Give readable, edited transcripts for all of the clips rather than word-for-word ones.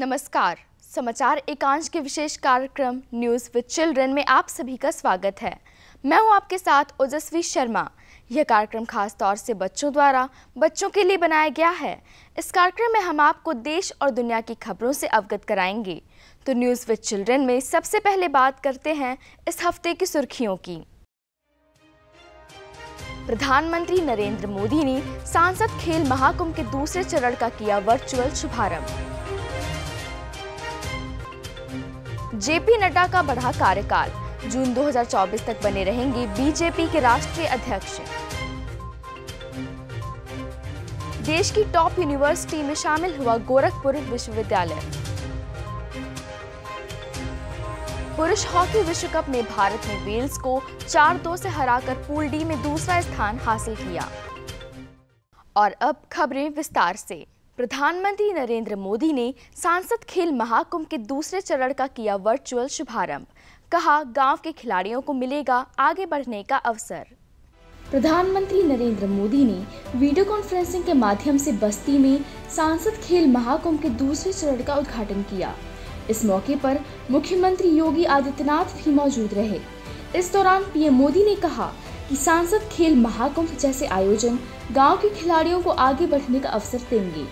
नमस्कार। समाचार एकांश के विशेष कार्यक्रम न्यूज़ विद चिल्ड्रन में आप सभी का स्वागत है। मैं हूं आपके साथ ओजस्वी शर्मा। यह कार्यक्रम खास तौर से बच्चों द्वारा बच्चों के लिए बनाया गया है। इस कार्यक्रम में हम आपको देश और दुनिया की खबरों से अवगत कराएंगे। तो न्यूज़ विद चिल्ड्रन में सबसे पहले बात करते हैं इस हफ्ते की सुर्खियों की। प्रधानमंत्री नरेंद्र मोदी ने सांसद खेल महाकुंभ के दूसरे चरण का किया वर्चुअल शुभारंभ। जेपी नड्डा का बढ़ा कार्यकाल, जून 2024 तक बने रहेंगे बीजेपी के राष्ट्रीय अध्यक्ष। देश की टॉप यूनिवर्सिटी में शामिल हुआ गोरखपुर विश्वविद्यालय। पुरुष हॉकी विश्व कप में भारत ने वेल्स को 4-2 से हराकर पूल डी में दूसरा स्थान हासिल किया। और अब खबरें विस्तार से। प्रधानमंत्री नरेंद्र मोदी ने सांसद खेल महाकुंभ के दूसरे चरण का किया वर्चुअल शुभारंभ। कहा, गांव के खिलाड़ियों को मिलेगा आगे बढ़ने का अवसर। प्रधानमंत्री नरेंद्र मोदी ने वीडियो कॉन्फ्रेंसिंग के माध्यम से बस्ती में सांसद खेल महाकुंभ के दूसरे चरण का उद्घाटन किया। इस मौके पर मुख्यमंत्री योगी आदित्यनाथ भी मौजूद रहे। इस दौरान पीएम मोदी ने कहा कि सांसद खेल महाकुंभ जैसे आयोजन गांव के खिलाड़ियों को आगे बढ़ने का अवसर देंगे।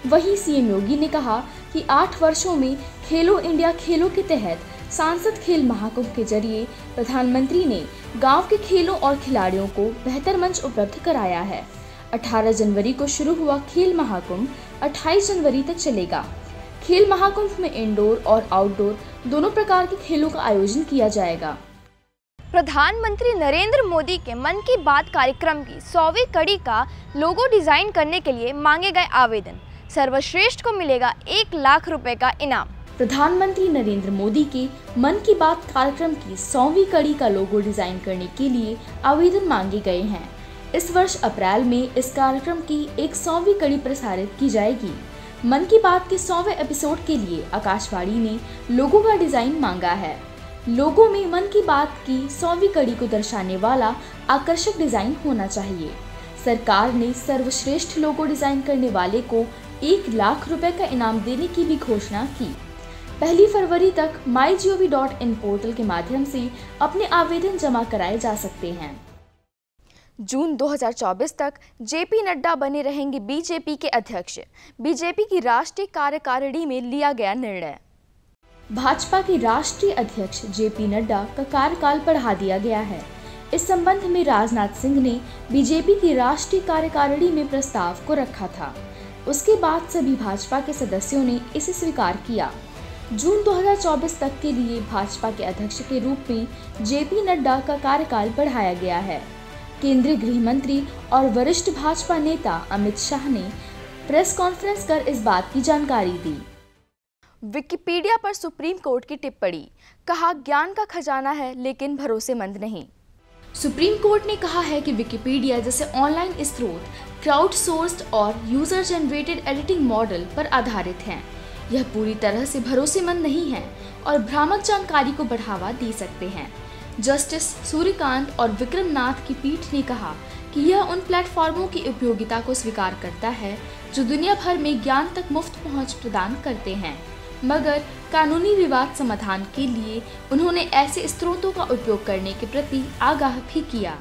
वहीं सीएम योगी ने कहा कि 8 वर्षों में खेलो इंडिया खेलों के तहत सांसद खेल महाकुंभ के जरिए प्रधानमंत्री ने गांव के खेलों और खिलाड़ियों को बेहतर मंच उपलब्ध कराया है। 18 जनवरी को शुरू हुआ खेल महाकुंभ 28 जनवरी तक चलेगा। खेल महाकुंभ में इंडोर और आउटडोर दोनों प्रकार के खेलों का आयोजन किया जाएगा। प्रधानमंत्री नरेंद्र मोदी के मन की बात कार्यक्रम की 100वीं कड़ी का लोगो डिजाइन करने के लिए मांगे गए आवेदन। सर्वश्रेष्ठ को मिलेगा 1 लाख रुपए का इनाम। प्रधानमंत्री नरेंद्र मोदी के मन की बात कार्यक्रम की 100वीं कड़ी का लोगो डिजाइन करने के लिए आवेदन मांगे गए हैं। इस वर्ष अप्रैल में इस कार्यक्रम की एक 100वीं कड़ी प्रसारित की जाएगी। मन की बात के 100वें एपिसोड के लिए आकाशवाणी ने लोगो का डिजाइन मांगा है। लोगो में मन की बात की 100वीं कड़ी को दर्शाने वाला आकर्षक डिजाइन होना चाहिए। सरकार ने सर्वश्रेष्ठ लोगो डिजाइन करने वाले को 1 लाख रुपए का इनाम देने की भी घोषणा की। 1 फरवरी तक mygov.in पोर्टल के माध्यम से अपने आवेदन जमा कराए जा सकते हैं। जून 2024 तक जेपी नड्डा बने रहेंगे बीजेपी के अध्यक्ष। बीजेपी की राष्ट्रीय कार्यकारिणी में लिया गया निर्णय। भाजपा के राष्ट्रीय अध्यक्ष जेपी नड्डा का कार्यकाल बढ़ा दिया गया है। इस संबंध में राजनाथ सिंह ने बीजेपी की राष्ट्रीय कार्यकारिणी में प्रस्ताव को रखा था। उसके बाद सभी भाजपा के सदस्यों ने इसे स्वीकार किया। जून 2024 तक के लिए भाजपा के अध्यक्ष के रूप में जेपी नड्डा का कार्यकाल बढ़ाया गया है। केंद्रीय गृह मंत्री और वरिष्ठ भाजपा नेता अमित शाह ने प्रेस कॉन्फ्रेंस कर इस बात की जानकारी दी। विकिपीडिया पर सुप्रीम कोर्ट की टिप्पणी। कहा, ज्ञान का खजाना है लेकिन भरोसेमंद नहीं। सुप्रीम कोर्ट ने कहा है कि विकिपीडिया जैसे ऑनलाइन स्रोत क्राउड सोर्स्ड और यूजर जनरेटेड एडिटिंग मॉडल पर आधारित हैं। यह पूरी तरह से भरोसेमंद नहीं है और भ्रामक जानकारी को बढ़ावा दे सकते हैं। जस्टिस सूर्यकांत और विक्रम नाथ की पीठ ने कहा कि यह उन प्लेटफॉर्मों की उपयोगिता को स्वीकार करता है जो दुनिया भर में ज्ञान तक मुफ्त पहुंच प्रदान करते हैं, मगर कानूनी विवाद समाधान के लिए उन्होंने ऐसे स्रोतों का उपयोग करने के प्रति आगाह भी किया।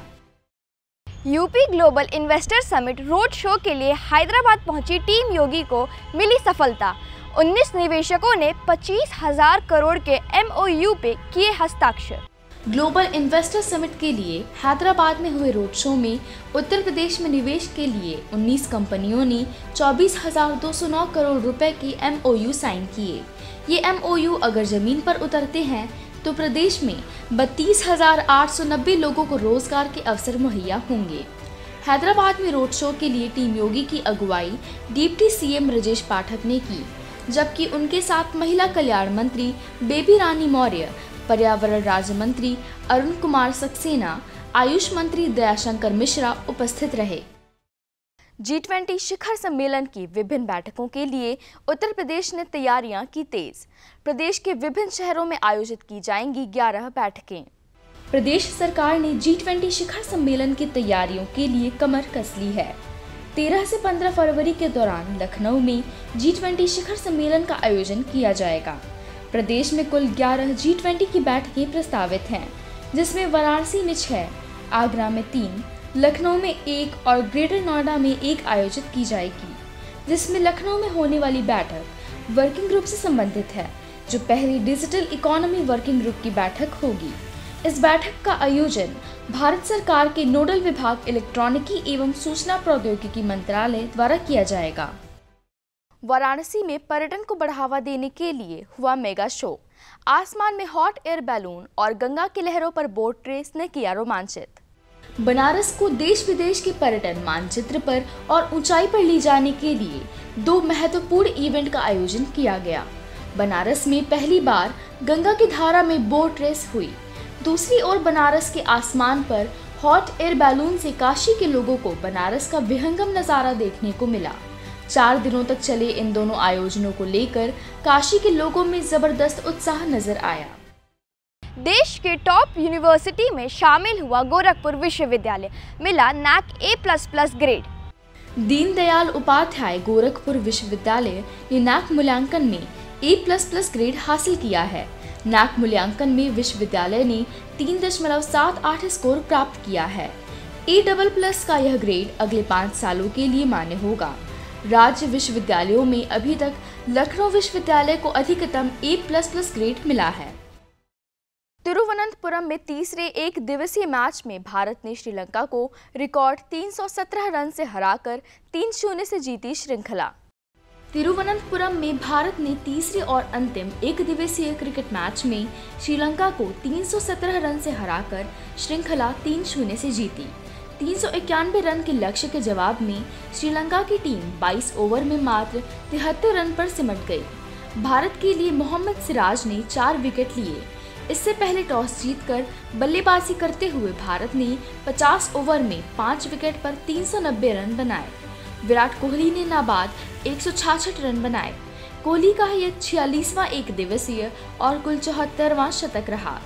UP global investor summit road show के लिए हैदराबाद पहुंची टीम योगी को मिली सफलता। 19 निवेशकों ने 25,000 करोड़ के MOU पे किए हस्ताक्षर। ग्लोबल इन्वेस्टर समिट के लिए हैदराबाद में हुए रोड शो में उत्तर प्रदेश में निवेश के लिए 19 कंपनियों ने 24,209 करोड़ रुपए के MOU साइन किए। ये MOU अगर जमीन पर उतरते हैं तो प्रदेश में 32,890 लोगों को रोजगार के अवसर मुहैया होंगे। हैदराबाद में रोड शो के लिए टीम योगी की अगुवाई डिप्टी सीएम ब्रजेश पाठक ने की, जबकि उनके साथ महिला कल्याण मंत्री बेबी रानी मौर्य, पर्यावरण राज्य मंत्री अरुण कुमार सक्सेना, आयुष मंत्री दयाशंकर मिश्रा उपस्थित रहे। G20 शिखर सम्मेलन की विभिन्न बैठकों के लिए उत्तर प्रदेश ने तैयारियां की तेज। प्रदेश के विभिन्न शहरों में आयोजित की जाएंगी 11 बैठकें। प्रदेश सरकार ने G20 शिखर सम्मेलन की तैयारियों के लिए कमर कस ली है। 13 से 15 फरवरी के दौरान लखनऊ में G20 शिखर सम्मेलन का आयोजन किया जाएगा। प्रदेश में कुल 11 G20 की बैठकें प्रस्तावित हैं, जिसमें वाराणसी में 6, आगरा में 3, लखनऊ में 1 और ग्रेटर नोएडा में 1 आयोजित की जाएगी, जिसमें लखनऊ में होने वाली बैठक वर्किंग ग्रुप से संबंधित है, जो पहली डिजिटल इकोनॉमी वर्किंग ग्रुप की बैठक होगी। इस बैठक का आयोजन भारत सरकार के नोडल विभाग इलेक्ट्रॉनिकी एवं सूचना प्रौद्योगिकी मंत्रालय द्वारा किया जाएगा। वाराणसी में पर्यटन को बढ़ावा देने के लिए हुआ मेगा शो। आसमान में हॉट एयर बैलून और गंगा की लहरों पर बोट रेस ने किया रोमांचित। बनारस को देश विदेश के पर्यटन मानचित्र पर और ऊंचाई पर ले जाने के लिए 2 महत्वपूर्ण इवेंट का आयोजन किया गया। बनारस में पहली बार गंगा की धारा में बोट रेस हुई। दूसरी ओर बनारस के आसमान पर हॉट एयर बैलून से काशी के लोगों को बनारस का विहंगम नज़ारा देखने को मिला। 4 दिनों तक चले इन दोनों आयोजनों को लेकर काशी के लोगों में जबरदस्त उत्साह नजर आया। देश के टॉप यूनिवर्सिटी में शामिल हुआ गोरखपुर विश्वविद्यालय, मिला NAC A++ grade. Deendayal Upadhyay Gorakhpur विश्वविद्यालय ने NAC मूल्यांकन में A++ ग्रेड हासिल किया है। NAC मूल्यांकन में विश्वविद्यालय ने 3.78 स्कोर प्राप्त किया है। A++ का यह ग्रेड अगले 5 सालों के लिए मान्य होगा। राज्य विश्वविद्यालयों में अभी तक लखनऊ विश्वविद्यालय को अधिकतम A++ ग्रेड मिला है। तिरुवनंतपुरम में तीसरे एक दिवसीय मैच में भारत ने श्रीलंका को रिकॉर्ड 317 रन से हराकर 3-0 से जीती श्रृंखला। तिरुवनंतपुरम में भारत ने तीसरे और अंतिम एक दिवसीय क्रिकेट मैच में श्रीलंका को 317 रन से हराकर श्रृंखला 3-0 से जीती। 391 रन के लक्ष्य के जवाब में श्रीलंका की टीम 22 ओवर में मात्र 73 रन पर सिमट गई। भारत के लिए मोहम्मद सिराज ने 4 विकेट लिए। इससे पहले टॉस जीतकर बल्लेबाजी करते हुए भारत ने 50 ओवर में 5 विकेट पर 390 रन बनाए। विराट कोहली ने नाबाद 166 रन बनाए। कोहली का यह 46वां एक दिवसीय और कुल 74वां शतक रहा।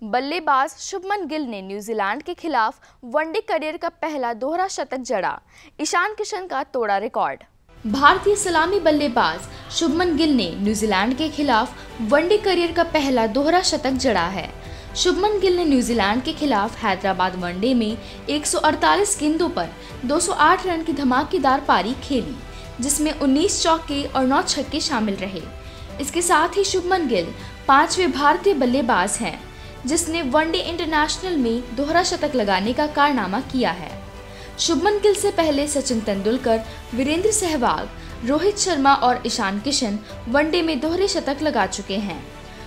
बल्लेबाज शुभमन गिल ने न्यूजीलैंड के खिलाफ वनडे करियर का पहला दोहरा शतक जड़ा। ईशान किशन का तोड़ा रिकॉर्ड। भारतीय सलामी बल्लेबाज शुभमन गिल ने न्यूजीलैंड के खिलाफ वनडे करियर का पहला दोहरा शतक जड़ा है। शुभमन गिल ने न्यूजीलैंड के खिलाफ हैदराबाद वनडे में 148 गेंदों पर 208 रन की धमाकेदार पारी खेली, जिसमें 19 चौके और 9 छक्के शामिल रहे। इसके साथ ही शुभमन गिल 5वें भारतीय बल्लेबाज हैं जिसने वनडे इंटरनेशनल में दोहरा शतक लगाने का कारनामा किया है। शुभमन गिल से पहले सचिन तेंदुलकर, वीरेंद्र सहवाग, रोहित शर्मा और ईशान किशन वनडे में दोहरे शतक लगा चुके हैं।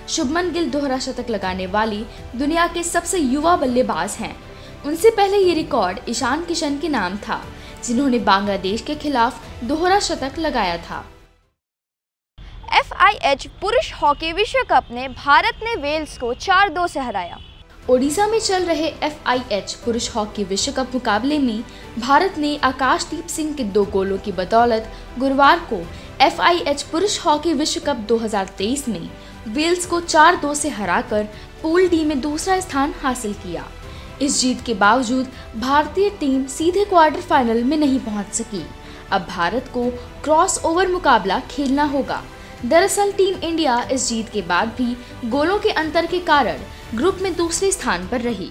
शुभमन गिल दोहरा शतक लगाने वाली दुनिया के सबसे युवा बल्लेबाज हैं। उनसे पहले ये रिकॉर्ड ईशान किशन के नाम था, जिन्होंने बांग्लादेश के खिलाफ दोहरा शतक लगाया था। FIH पुरुष हॉकी विश्व कप में भारत ने वेल्स को 4-2 से हराया। ओडिशा में चल रहे FIH पुरुष हॉकी विश्व कप मुकाबले में भारत ने आकाशदीप सिंह के 2 गोलों की बदौलत गुरुवार को FIH पुरुष हॉकी विश्व कप 2023 में वेल्स को 4-2 से हराकर पूल डी में दूसरा स्थान हासिल किया। इस जीत के बावजूद भारतीय टीम सीधे क्वार्टर फाइनल में नहीं पहुंच सकी। अब भारत को क्रॉस ओवर मुकाबला खेलना होगा। दरअसल टीम इंडिया इस जीत के बाद भी गोलों के अंतर के कारण ग्रुप में दूसरे स्थान पर रही।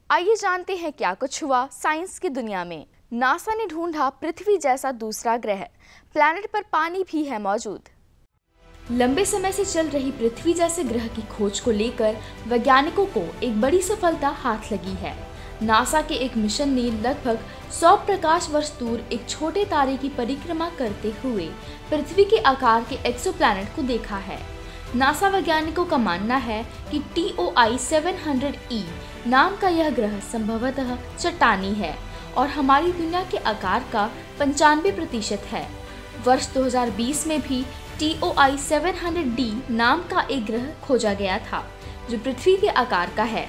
आइए जानते हैं क्या कुछ हुआ साइंस की दुनिया में। नासा ने ढूंढा पृथ्वी जैसा दूसरा ग्रह, प्लैनेट पर पानी भी है मौजूद। लंबे समय से चल रही पृथ्वी जैसे ग्रह की खोज को लेकर वैज्ञानिकों को एक बड़ी सफलता हाथ लगी है। नासा के एक मिशन ने लगभग 100 प्रकाश वर्ष दूर एक छोटे तारे की परिक्रमा करते हुए पृथ्वी के आकार के एक्सोप्लैनेट को देखा है। नासा वैज्ञानिकों का मानना है कि TOI 700e नाम का यह ग्रह संभवतः चट्टानी है और हमारी दुनिया के आकार का 95% है। वर्ष 2020 में भी TOI 700d नाम का एक ग्रह खोजा गया था जो पृथ्वी के आकार का है।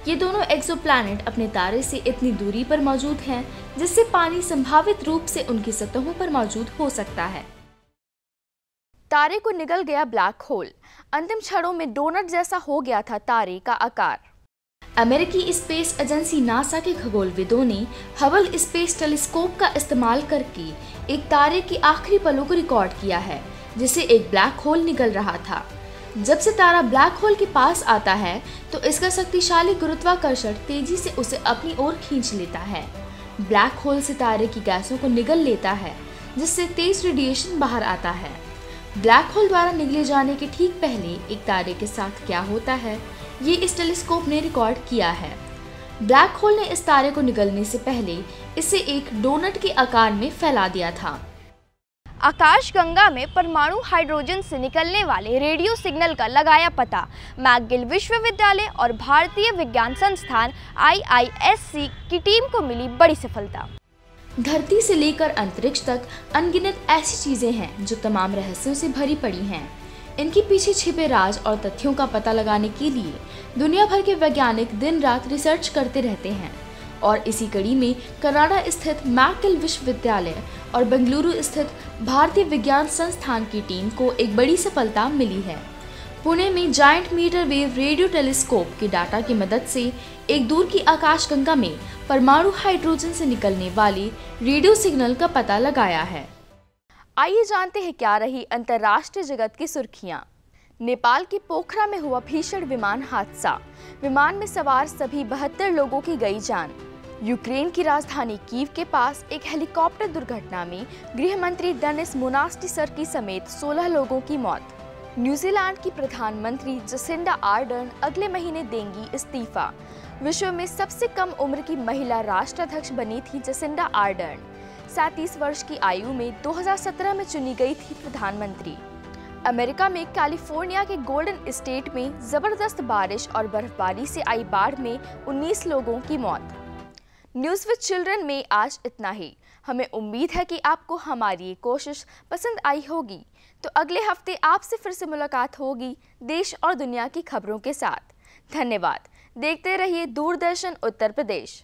ये दोनों एक्सोप्लैनेट अपने तारे से इतनी दूरी पर मौजूद हैं जिससे पानी संभावित रूप से उनकी सतहों पर मौजूद हो सकता है। तारे को निगल गया ब्लैक होल। अंतिम क्षणों में डोनट जैसा हो गया था तारे का आकार। अमेरिकी स्पेस एजेंसी नासा के खगोलविदों ने हबल स्पेस टेलीस्कोप का इस्तेमाल करके एक तारे के आखिरी पलों को रिकॉर्ड किया है, जिसे एक ब्लैक होल निगल रहा था। जब से तारा ब्लैक होल के पास आता है तो इसका शक्तिशाली गुरुत्वाकर्षण तेजी से उसे अपनी ओर खींच लेता है। ब्लैक होल सितारे की गैसों को निगल लेता है, जिससे तेज रेडिएशन बाहर आता है। ब्लैक होल द्वारा निगले जाने के ठीक पहले एक तारे के साथ क्या होता है, ये इस टेलीस्कोप ने रिकॉर्ड किया है। ब्लैक होल ने इस तारे को निगलने से पहले इसे एक डोनट के आकार में फैला दिया था। आकाशगंगा में परमाणु हाइड्रोजन से निकलने वाले रेडियो सिग्नल का लगाया पता। मैकगिल विश्वविद्यालय और भारतीय विज्ञान संस्थान IISc की टीम को मिली बड़ी सफलता। धरती से लेकर अंतरिक्ष तक अनगिनत ऐसी चीजें हैं जो तमाम रहस्यों से भरी पड़ी हैं। इनके पीछे छिपे राज और तथ्यों का पता लगाने के लिए दुनिया भर के वैज्ञानिक दिन रात रिसर्च करते रहते हैं। और इसी कड़ी में कनाडा स्थित मैकगिल विश्वविद्यालय और बेंगलुरु स्थित भारतीय विज्ञान संस्थान की टीम को एक बड़ी सफलता मिली है। पुणे में giant metre wave radio telescope के डाटा की मदद से एक दूर की आकाशगंगा में परमाणु हाइड्रोजन से निकलने वाले रेडियो सिग्नल का पता लगाया है। आइए जानते हैं क्या रही अंतर्राष्ट्रीय जगत की सुर्खियां। नेपाल के पोखरा में हुआ भीषण विमान हादसा। विमान में सवार सभी 72 लोगों की गई जान। यूक्रेन की राजधानी कीव के पास एक हेलीकॉप्टर दुर्घटना में गृह मंत्री डेनिस मोनास्टिसर समेत 16 लोगों की मौत। न्यूजीलैंड की प्रधानमंत्री जसिंडा आर्डर्न अगले महीने देंगी इस्तीफा। विश्व में सबसे कम उम्र की महिला राष्ट्राध्यक्ष बनी थी जसिंडा आर्डर्न। 37 वर्ष की आयु में 2017 में चुनी गई थी प्रधानमंत्री। अमेरिका में कैलिफोर्निया के गोल्डन स्टेट में जबरदस्त बारिश और बर्फबारी से आई बाढ़ में 19 लोगों की मौत। न्यूज़ विद चिल्ड्रन में आज इतना ही। हमें उम्मीद है कि आपको हमारी ये कोशिश पसंद आई होगी। तो अगले हफ्ते आपसे फिर से मुलाकात होगी देश और दुनिया की खबरों के साथ। धन्यवाद। देखते रहिए दूरदर्शन उत्तर प्रदेश।